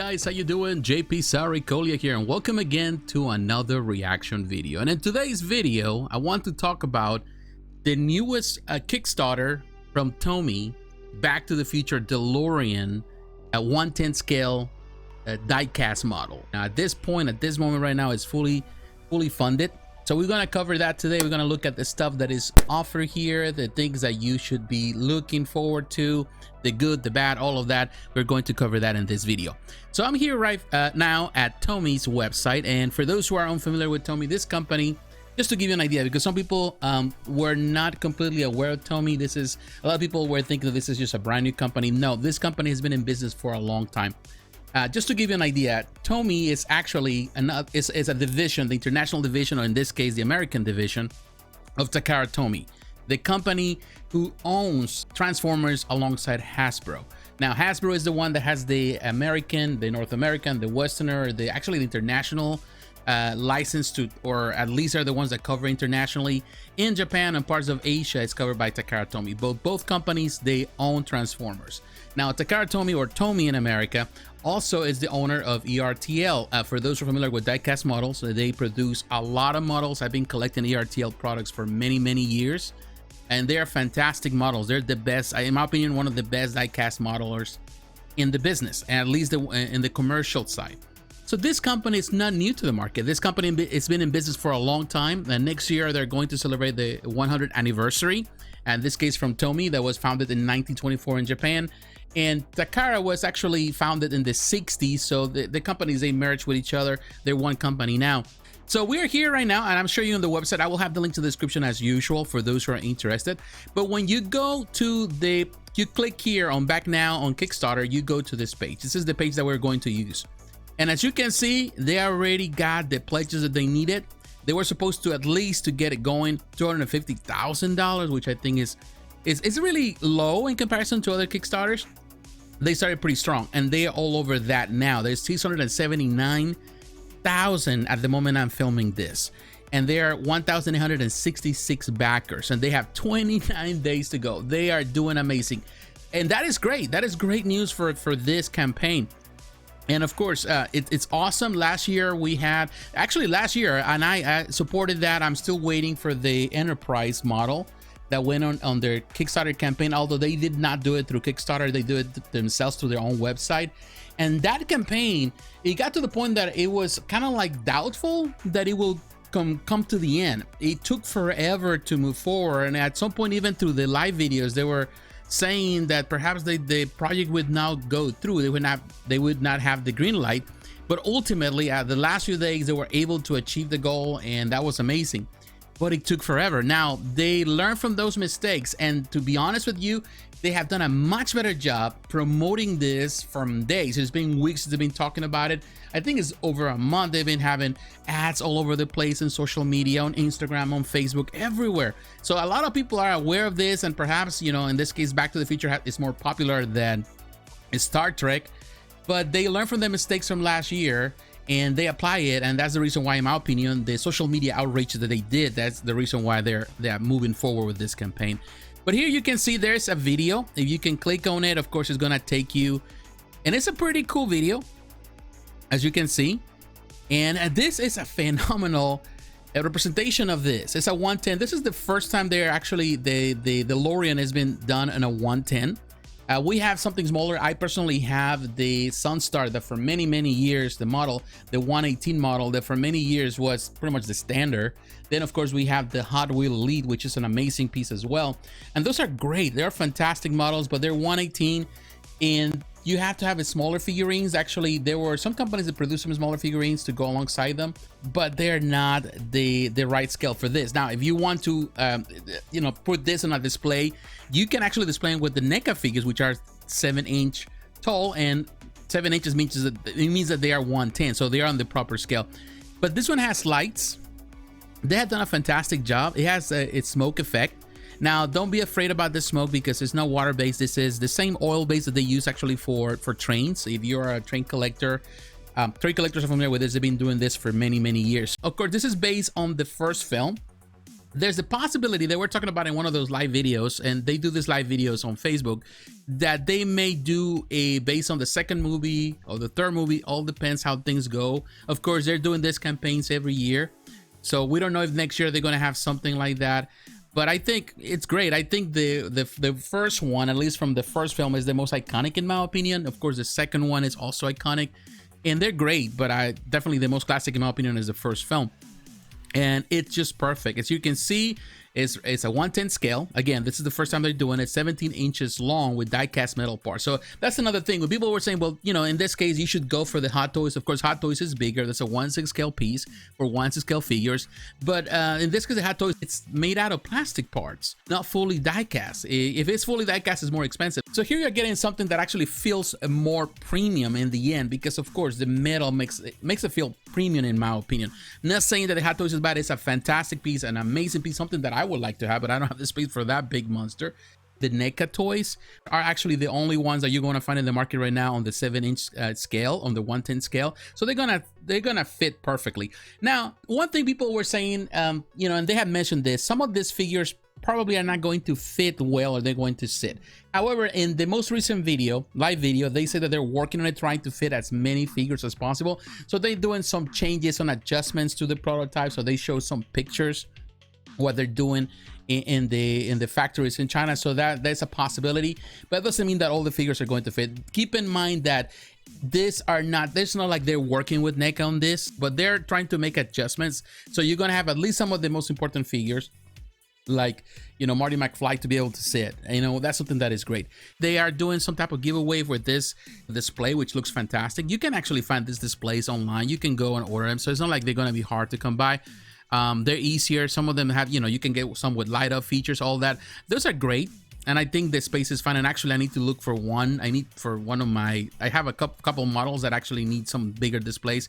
guys, how you doing? jpsarrireviews here, and welcome again to another reaction video. And in today's video, I want to talk about the newest Kickstarter from Tomy, Back to the Future DeLorean at 1/10 scale diecast model. Now at this moment right now, it's fully funded. So we're going to cover that today. We're going to look at the stuff that is offered here, the things that you should be looking forward to, the good, the bad, all of that. We're going to cover that in this video. So I'm here right now at Tomy's website. And for those who are unfamiliar with Tomy, this company, just to give you an idea, because some people were not completely aware of Tomy. A lot of people were thinking that this is just a brand new company. No, this company has been in business for a long time. Just to give you an idea, Tomy is actually is a division, the international division, or in this case, the American division of Takara Tomy, the company who owns Transformers alongside Hasbro. Now, Hasbro is the one that has the American, the North American, the Westerner, actually the international license to, or at least are the ones that cover internationally. In Japan and parts of Asia, it's covered by Takara Tomy. Both companies, they own Transformers. Now, Takara Tomy, or Tomy in America, also is the owner of ERTL. For those who are familiar with diecast models, they produce a lot of models. I've been collecting ERTL products for many years, and they are fantastic models. They're the best, in my opinion, one of the best diecast modelers in the business, at least in the commercial side. So this company is not new to the market. This company has been in business for a long time, and next year they're going to celebrate the 100th anniversary. And this case from Tomy, that was founded in 1924 in Japan. And Takara was actually founded in the 60s, so the companies, they merged with each other. They're one company now. So we're here right now, and I'm showing you on the website. I will have the link to the description as usual for those who are interested. But when you go to you click here on Back Now on Kickstarter, you go to this page. This is the page that we're going to use. And as you can see, they already got the pledges that they needed. They were supposed to, at least to get it going, $250,000, which I think is really low in comparison to other Kickstarters. They started pretty strong, and they are all over that now. There's 679,000 at the moment I'm filming this, and there are 1,866 backers, and they have 29 days to go. They are doing amazing, and that is great. That is great news for this campaign. And of course, it's awesome. Last year, and I supported that. I'm still waiting for the Enterprise model that went on their Kickstarter campaign, although they did not do it through Kickstarter. They do it themselves through their own website. And that campaign, it got to the point that it was kind of like doubtful that it will come to the end. It took forever to move forward, and at some point, even through the live videos, they were saying that perhaps the project would now go through. They would not have the green light. But ultimately, the last few days, they were able to achieve the goal, and that was amazing. But it took forever. Now, they learned from those mistakes, and to be honest with you, they have done a much better job promoting this from days. It's been weeks they've been talking about it. I think it's over a month. They've been having ads all over the place in social media, on Instagram, on Facebook, everywhere. So a lot of people are aware of this, and perhaps, you know, in this case, Back to the Future is more popular than Star Trek, but they learned from the mistakes from last year, and they apply it, and that's the reason why, in my opinion, the social media outreach that they did, that's the reason why they're moving forward with this campaign. But here you can see there's a video. If you can click on it, of course, it's gonna take you, and it's a pretty cool video, as you can see. And this is a phenomenal representation of this. It's a 1/10. This is the first time they're actually, the DeLorean has been done in a 1/10. We have something smaller. I personally have the Sunstar that for many years, the model, the 118 model, that for many years was pretty much the standard. Then of course we have the Hot Wheel Elite, which is an amazing piece as well. And those are great. They're fantastic models, but they're 118, and you have to have smaller figurines. Actually, there were some companies that produce some smaller figurines to go alongside them, but they're not the right scale for this. Now, if you want to, you know, put this on a display, you can actually display them with the NECA figures, which are 7-inch tall, and 7 inches means that they are 1/10, so they are on the proper scale. But this one has lights. They have done a fantastic job. It has its smoke effect. Now, don't be afraid about the smoke, because it's not water-based. This is the same oil base that they use actually for trains. If you're a train collector, train collectors are familiar with this. They've been doing this for many years. Of course, this is based on the first film. there's a possibility that we're talking about in one of those live videos, and they do these live videos on Facebook, that they may do a based on the second movie or the third movie. All depends how things go. Of course, they're doing these campaigns every year, so we don't know if next year they're going to have something like that. But I think it's great. I think the first one, at least from the first film, is the most iconic in my opinion. Of course, the second one is also iconic, and they're great. But definitely the most classic in my opinion is the first film. And it's just perfect. As you can see, it's a 1/10 scale. Again, this is the first time they're doing it. 17 inches long with die-cast metal parts. So that's another thing. When people were saying, well, you know, in this case, you should go for the Hot Toys. Of course, Hot Toys is bigger. That's a 1/6 scale piece for 1/6 scale figures. But in this case, the Hot Toys, it's made out of plastic parts, not fully die-cast. If it's fully die-cast, it's more expensive. So here you're getting something that actually feels more premium in the end, because of course the metal makes it feel premium in my opinion. Not saying that the Hot Toys is bad. It's a fantastic piece, an amazing piece, something that I would like to have, but I don't have the space for that big monster. The NECA toys are actually the only ones that you're going to find in the market right now on the 7-inch scale, on the 1/10 scale. So they're gonna fit perfectly. Now, one thing people were saying, you know, and they have mentioned this, some of these figures probably are not going to fit well, or they're going to sit. However, in the most recent video, live video, they said that they're working on it, trying to fit as many figures as possible. So they're doing some changes, some adjustments to the prototype. So they show some pictures what they're doing in the factories in China. So that's a possibility, but it doesn't mean that all the figures are going to fit. Keep in mind that it's not like they're working with NECA on this, but they're trying to make adjustments. So you're going to have at least some of the most important figures, like, you know, Marty McFly, to be able to sit. You know, that's something that is great. They are doing some type of giveaway with this display, which looks fantastic. You can actually find these displays online. You can go and order them, so it's not like they're going to be hard to come by. They're easier. Some of them have, you know, you can get some with light up features, all that. Those are great, and I think the space is fine. And actually, I need to look for one. I have a couple models that actually need some bigger displays,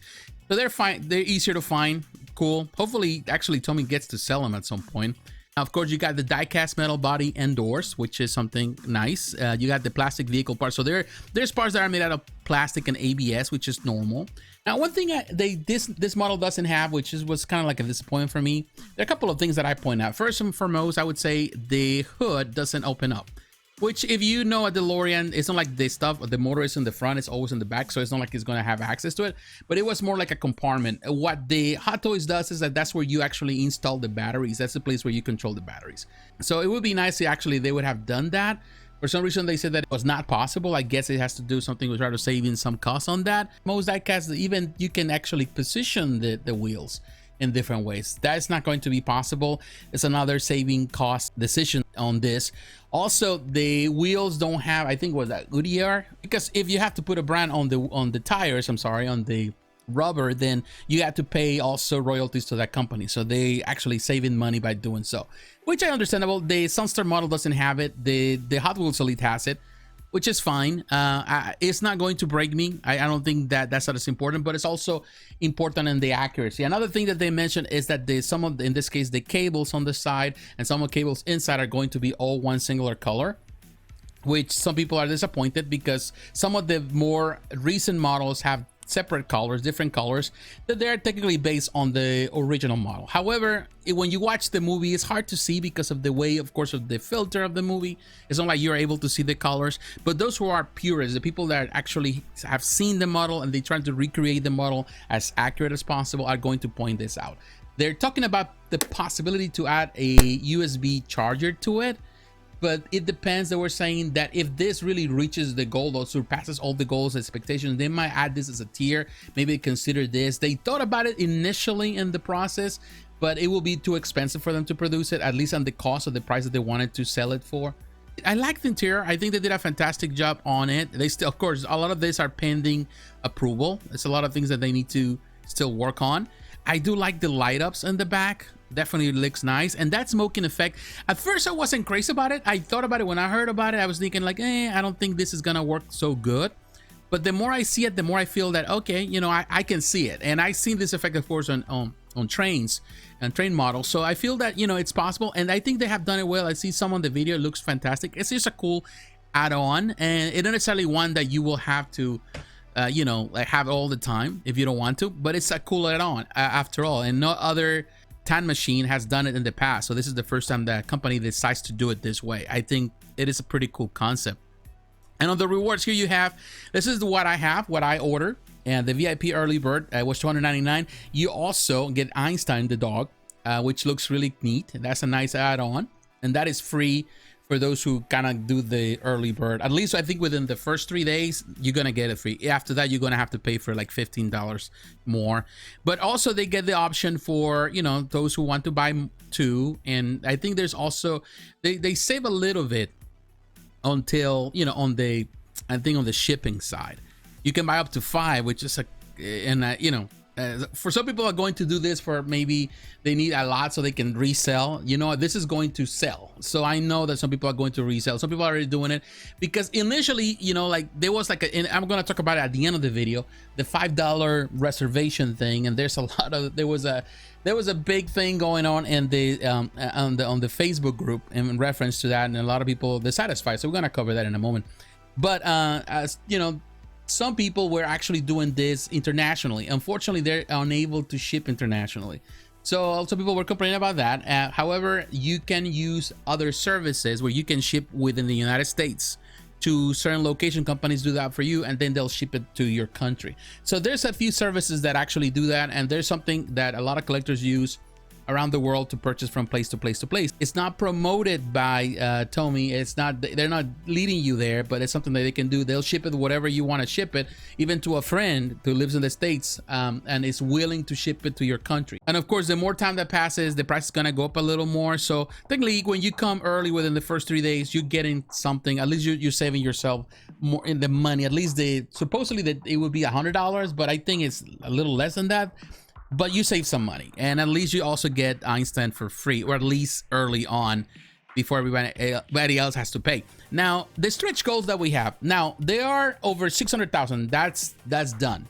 so they're fine. They're easier to find. Cool. Hopefully, actually, Tomy gets to sell them at some point. Of course, you got the die-cast metal body and doors, which is something nice. You got the plastic vehicle parts. So there's parts that are made out of plastic and ABS, which is normal. Now, one thing this model doesn't have, which was kind of like a disappointment for me, there are a couple of things that I point out. First and foremost, I would say the hood doesn't open up. Which, if you know a DeLorean, it's not like the motor is in the front, it's always in the back, so it's not like it's going to have access to it, but it was more like a compartment. What the Hot Toys does is that's where you actually install the batteries. That's the place where you control the batteries. So it would be nice if actually they would have done that. For some reason, they said that it was not possible. I guess it has to do something with trying to save in some cost on that. Most diecasts, even you can actually position the wheels in different ways. That's not going to be possible. It's another saving cost decision on this. Also, the wheels don't have, I think, was that Goodyear, because if you have to put a brand on the tires, I'm sorry, on the rubber, then you have to pay also royalties to that company. So they actually saving money by doing so, which I understandable. The Sunstar model doesn't have it. The Hot Wheels Elite has it, which is fine. It's not going to break me. I don't think that's not as important, but it's also important in the accuracy. Another thing that they mentioned is that in this case, the cables on the side and some of the cables inside are going to be all one singular color, which some people are disappointed, because some of the more recent models have separate colors, different colors, that they're technically based on the original model. However, when you watch the movie, it's hard to see because of the way, of course, of the filter of the movie. It's not like you're able to see the colors, but those who are purists, the people that actually have seen the model and they're trying to recreate the model as accurate as possible, are going to point this out. They're talking about the possibility to add a USB charger to it, but it depends. They were saying that if this really reaches the goal or surpasses all the goals expectations, they might add this as a tier, maybe consider this. They thought about it initially in the process, but it will be too expensive for them to produce it, at least on the cost of the price that they wanted to sell it for. I like the interior. I think they did a fantastic job on it. They still, of course, a lot of this are pending approval. It's a lot of things that they need to still work on. I do like the light ups in the back. Definitely looks nice. And that smoking effect, at first I wasn't crazy about it. I thought about it when I heard about it. I was thinking like, I don't think this is gonna work so good. But the more I see it, the more I feel that, okay, you know, I can see it. And I've seen this effect, of course, on trains and train models. So I feel that, you know, it's possible. And I think they have done it well. I see some on the video. It looks fantastic. It's just a cool add-on. And it's not necessarily one that you will have to, you know, like have all the time if you don't want to. But it's a cool add-on after all. And no other Tan Machine has done it in the past, so this is the first time that company decides to do it this way. I think it is a pretty cool concept. And on the rewards here you have, this is what I have, what I ordered, and the VIP early bird was $299. You also get Einstein the dog, which looks really neat. That's a nice add-on, and that is free for those who kind of do the early bird. At least I think within the first 3 days, you're gonna get it free. After that, you're gonna have to pay for like $15 more. But also they get the option for, you know, those who want to buy 2. And I think there's also, they save a little bit until, you know, on the, I think on the shipping side. You can buy up to 5, which is you know, for some people are going to do this for maybe they need a lot so they can resell. You know, this is going to sell. So I know that some people are going to resell. Some people are already doing it because initially, you know, like there was like and I'm going to talk about it at the end of the video, the $5 reservation thing. And there's a lot of, there was a big thing going on in the on the Facebook group in reference to that, and a lot of people dissatisfied. So we're going to cover that in a moment. But as you know, some people were actually doing this internationally. Unfortunately, they're unable to ship internationally. So some people were complaining about that. However, you can use other services where you can ship within the United States to certain location. Companies do that for you, and then they'll ship it to your country. So there's a few services that actually do that, and there's something that a lot of collectors use around the world to purchase from place to place to place. It's not promoted by Tomy. It's not, they're not leading you there, but it's something that they can do. They'll ship it whatever you want to ship it, even to a friend who lives in the States and is willing to ship it to your country. And of course, the more time that passes, the price is gonna go up a little more. So technically, when you come early within the first 3 days, you're getting something. At least you're saving yourself more in the money. At least supposedly that it would be $100, but I think it's a little less than that. But you save some money, and at least you also get Einstein for free, or at least early on, before everybody else has to pay. Now, the stretch goals that we have now, they are over 600,000. That's done,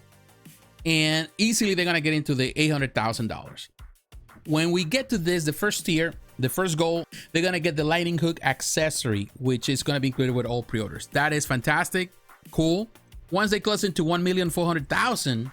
and easily they're gonna get into the $800,000. When we get to this, the first tier, the first goal, they're gonna get the lightning hook accessory, which is gonna be included with all pre-orders. That is fantastic, cool. Once they close into 1,400,000.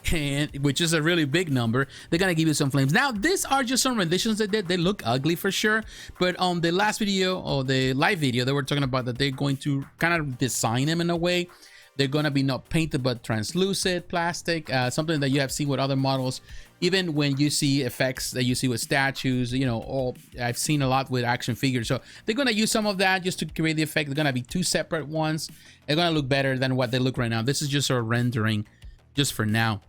And which is a really big number, they're gonna give you some flames. Now, these are just some renditions they did. They look ugly for sure, but on the last video, or the live video, they were talking about that they're going to kind of design them in a way. They're gonna be not painted but translucent plastic, something that you have seen with other models. Even when you see effects that you see with statues, you know, I've seen a lot with action figures. So they're gonna use some of that just to create the effect. They're gonna be 2 separate ones. They're gonna look better than what they look right now. This is just a rendering just for now.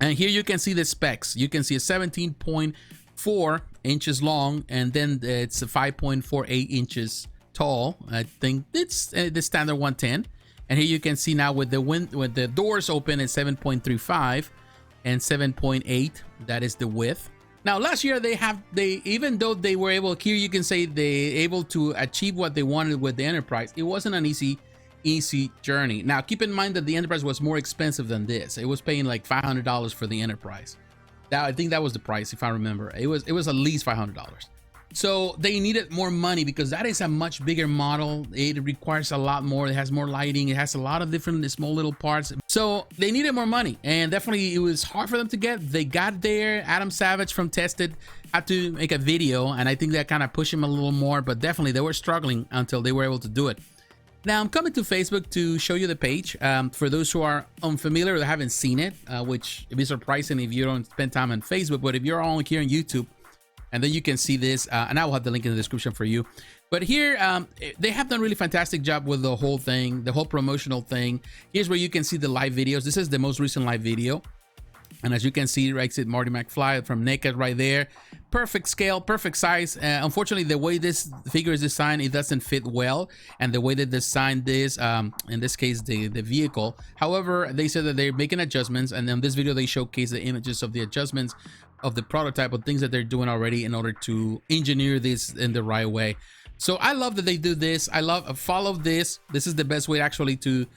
And here you can see the specs. You can see a 17.4 inches long, and then it's a 5.48 inches tall. I think it's the standard 110. And here you can see now with the doors open, it's 7.35 and 7.8. That is the width. Now, last year even though they were able, here you can say they able to achieve what they wanted with the Enterprise. It wasn't an easy journey. Now, keep in mind that the Enterprise was more expensive than this. It was paying like $500 for the Enterprise. I think that was the price, if I remember. It was at least $500. So they needed more money because that is a much bigger model. It requires a lot more. It has more lighting. It has a lot of different small little parts. So they needed more money, and definitely it was hard for them to get. They got there. Adam Savage from Tested had to make a video, and I think that kind of pushed him a little more, but definitely they were struggling until they were able to do it. Now, I'm coming to Facebook to show you the page. For those who are unfamiliar or haven't seen it, which would be surprising if you don't spend time on Facebook, but if you're only here on YouTube, and then you can see this, and I will have the link in the description for you. But here, they have done a really fantastic job with the whole thing, the whole promotional thing. Here's where you can see the live videos. This is the most recent live video. And as you can see, right, it's Marty McFly from Naked right there. Perfect scale, perfect size. Unfortunately, the way this figure is designed, it doesn't fit well. And the way they designed this, in this case, the vehicle. However, they said that they're making adjustments. And in this video, they showcase the images of the adjustments of the prototype, of things that they're doing already in order to engineer this in the right way. So I love that they do this. I love, follow this. This is the best way actually to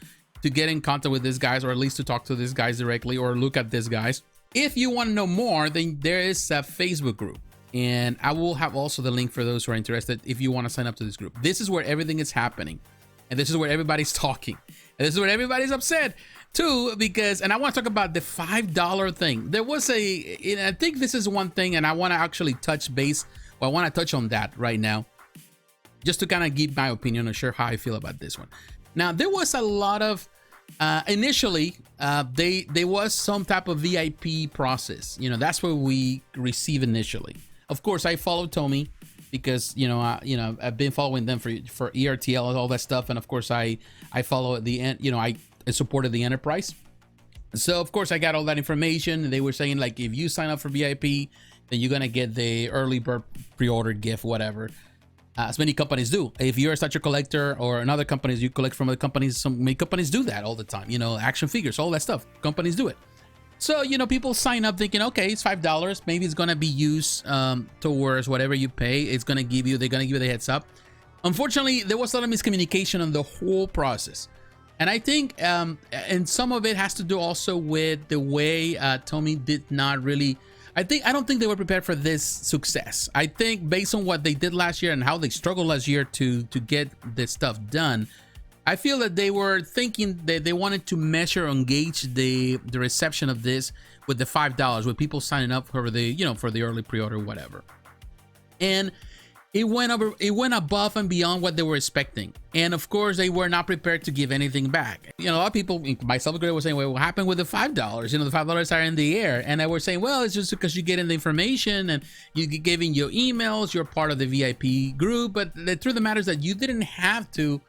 get in contact with these guys, or at least to talk to these guys directly, or look at these guys. If you want to know more, then there is a Facebook group, and I will have also the link for those who are interested if you want to sign up to this group. This is where everything is happening, and this is where everybody's talking. this is what everybody's upset too, because, and I want to talk about the $5 thing. There was and I think this is one thing, and I want to actually touch base. Well, I want to touch on that right now, just to kind of give my opinion or share how I feel about this one. Now, there was a lot of initially there was some type of VIP process. You know, that's what we receive initially. Of course, I followed Tomy because I've been following them for ERTL and all that stuff, and of course I follow I supported the enterprise. So of course I got all that information. They were saying, like, if you sign up for VIP, then you're gonna get the early bird pre-order gift, whatever. As many companies do. If you're such a collector, or in other companies you collect from other companies, many companies do that all the time. You know, action figures, all that stuff. Companies do it. So, people sign up thinking, okay, it's $5. Maybe it's gonna be used towards whatever you pay. They're gonna give you the heads up. Unfortunately, there was a lot of miscommunication on the whole process. And I think, and some of it has to do also with the way Tomy did not really, I don't think they were prepared for this success. I think based on what they did last year and how they struggled last year to get this stuff done, I feel that they were thinking that they wanted to measure and gauge the reception of this with the $5, with people signing up for the, for the early pre-order, whatever. And it went above and beyond what they were expecting. And of course, they were not prepared to give anything back. A lot of people, myself included, were saying, well, what happened with the $5? The $5 are in the air. And I was saying, well, it's just because you're getting the information and you're giving your emails, you're part of the VIP group. But the truth of the matter is that you didn't have to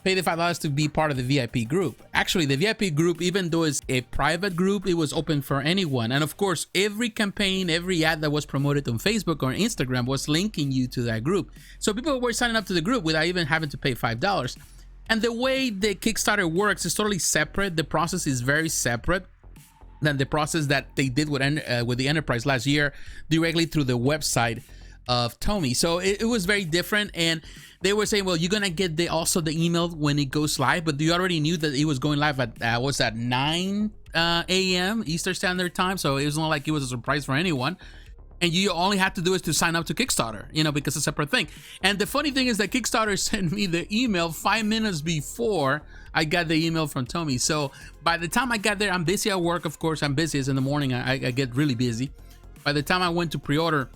pay the $5 to be part of the VIP group. Actually, the VIP group, even though it's a private group, it was open for anyone. And of course, every campaign, every ad that was promoted on Facebook or Instagram was linking you to that group. So people were signing up to the group without even having to pay $5. And the way the Kickstarter works is totally separate. The process is very separate than the process that they did with the Enterprise last year, directly through the website of Tomy. So it was very different. And they were saying, well, you're gonna get also the email when it goes live, but you already knew that it was going live at 9 a.m. Eastern Standard Time. So it was not like it was a surprise for anyone. And you only had to do is to sign up to Kickstarter, because it's a separate thing. And the funny thing is that Kickstarter sent me the email 5 minutes before I got the email from Tomy. So by the time I got there, I'm busy at work. Of course, I'm busy. It's in the morning. I get really busy. By the time I went to pre-order,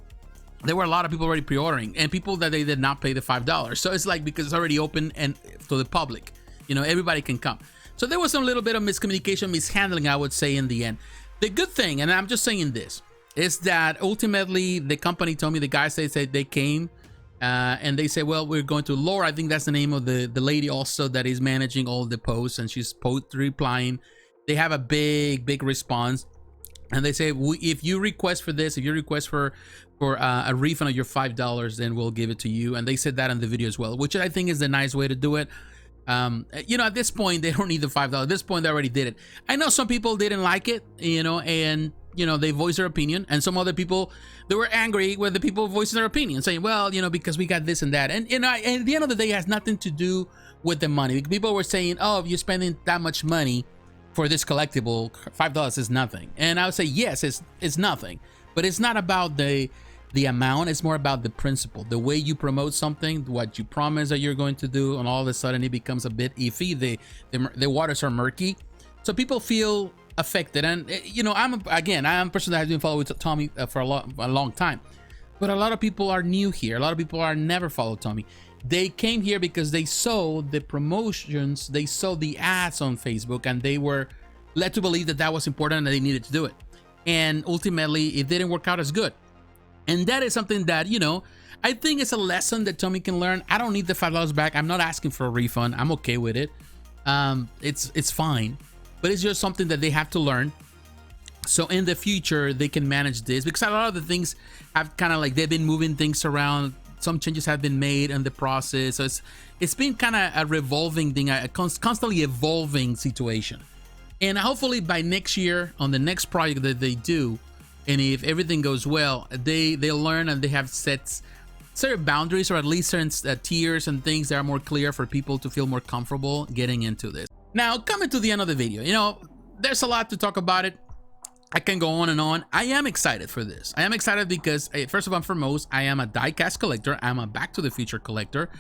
there were a lot of people already pre-ordering, and people that they did not pay the $5. So it's like, because it's already open and to the public, everybody can come. So there was some little bit of miscommunication, mishandling, I would say, in the end. The good thing, and I'm just saying this, is that ultimately the company told me, the guys, they said they came and they said, well, we're going to Laura. I think that's the name of the lady also that is managing all the posts, and she's replying. They have a big response. And they say, if you request for this, if you request for a refund of your $5, then we'll give it to you. And they said that in the video as well, which I think is the nice way to do it. At this point, they don't need the $5. At this point, they already did it. I know some people didn't like it, and they voiced their opinion. And some other people, they were angry with the people voicing their opinion, saying, well, because we got this and that. And at the end of the day, it has nothing to do with the money. People were saying, oh, if you're spending that much money for this collectible, $5 is nothing. And I would say, yes, it's nothing, but it's not about the amount. It's more about the principle, the way you promote something, what you promise that you're going to do, and all of a sudden it becomes a bit iffy. The waters are murky, so people feel affected. And I'm a person that has been following Tomy for a long time, but a lot of people are new here. A lot of people are never followed Tomy. They came here because they saw the promotions, they saw the ads on Facebook, and they were led to believe that was important and they needed to do it. And ultimately, it didn't work out as good. And that is something that, I think it's a lesson that Tomy can learn. I don't need the $5 back. I'm not asking for a refund. I'm okay with it. It's fine, but it's just something that they have to learn. So in the future, they can manage this, because a lot of the things have kind of like, they've been moving things around. Some changes have been made in the process. So it's been kind of a revolving thing, a constantly evolving situation. And hopefully by next year, on the next project that they do, and if everything goes well, they'll learn, and they have set certain boundaries, or at least certain tiers and things that are more clear for people to feel more comfortable getting into this. Now, coming to the end of the video, there's a lot to talk about it. I can go on and on. I am excited for this. I am excited because, first of all and foremost, I am a die-cast collector. I'm a Back to the Future collector.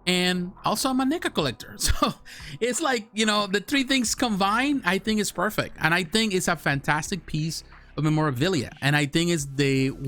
and also I'm a NECA collector. So it's like, you know, the three things combined, I think is perfect. And I think it's a fantastic piece of memorabilia, and I think it's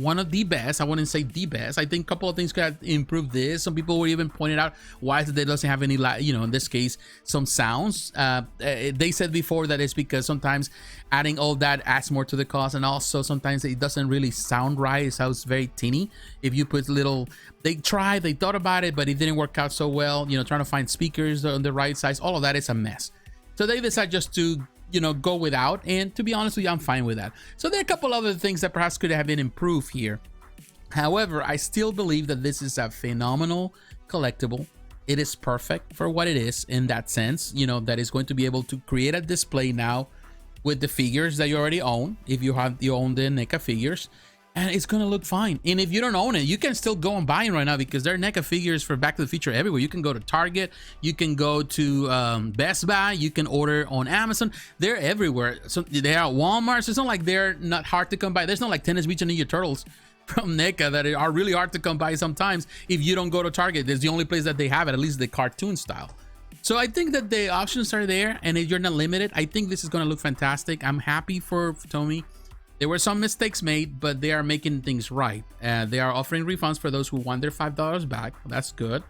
one of the best. I wouldn't say the best. I think a couple of things could improve this. Some people were even pointed out why it doesn't have any, you know, in this case, some sounds. They said before that it's because sometimes adding all that adds more to the cost, and also sometimes it doesn't really sound right. It sounds very tinny if you put little. They thought about it, but it didn't work out so well. You know, trying to find speakers on the right size, all of that is a mess. So they decided just to, you know, go without, and to be honest with you, I'm fine with that. So there are a couple other things that perhaps could have been improved here. However, I still believe that this is a phenomenal collectible. It is perfect for what it is in that sense, you know, that is going to be able to create a display now with the figures that you already own, if you own the NECA figures, and it's gonna look fine. And if you don't own it, you can still go and buy it right now, because there are NECA figures for Back to the Future everywhere. You can go to Target, you can go to Best Buy, you can order on Amazon. They're everywhere. So they are at Walmart. So it's not like they're not hard to come by. There's not like Teenage Mutant Ninja Turtles from NECA that are really hard to come by sometimes if you don't go to Target. There's the only place that they have it, at least the cartoon style. So I think that the options are there, and if you're not limited, I think this is gonna look fantastic. I'm happy for Tomy. There were some mistakes made, but they are making things right. They are offering refunds for those who want their $5 back. That's good.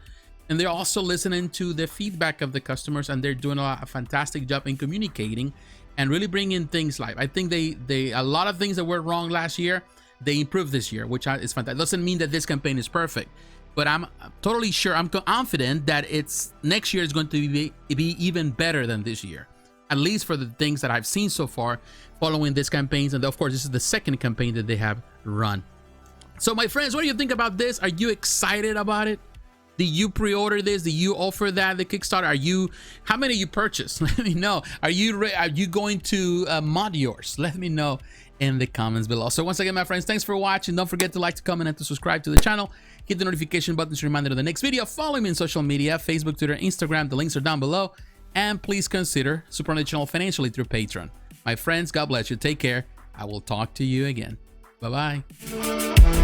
And they're also listening to the feedback of the customers, and they're doing a fantastic job in communicating and really bringing things live. I think a lot of things that were wrong last year, they improved this year, which is fantastic. Doesn't mean that this campaign is perfect, but I'm totally sure, I'm confident that next year is going to be even better than this year. At least for the things that I've seen so far following these campaigns. And of course, this is the second campaign that they have run. So my friends, what do you think about this? Are you excited about it? Did you pre-order this? Did you offer that the Kickstarter? How many you purchased? Let me know. Are you going to mod yours? Let me know in the comments below. So once again, my friends, thanks for watching. Don't forget to like, comment, and to subscribe to the channel. Hit the notification button to remind you of the next video. Follow me on social media, Facebook, Twitter, Instagram. The links are down below. And please consider supporting the channel financially through Patreon. My friends, God bless you. Take care. I will talk to you again. Bye-bye.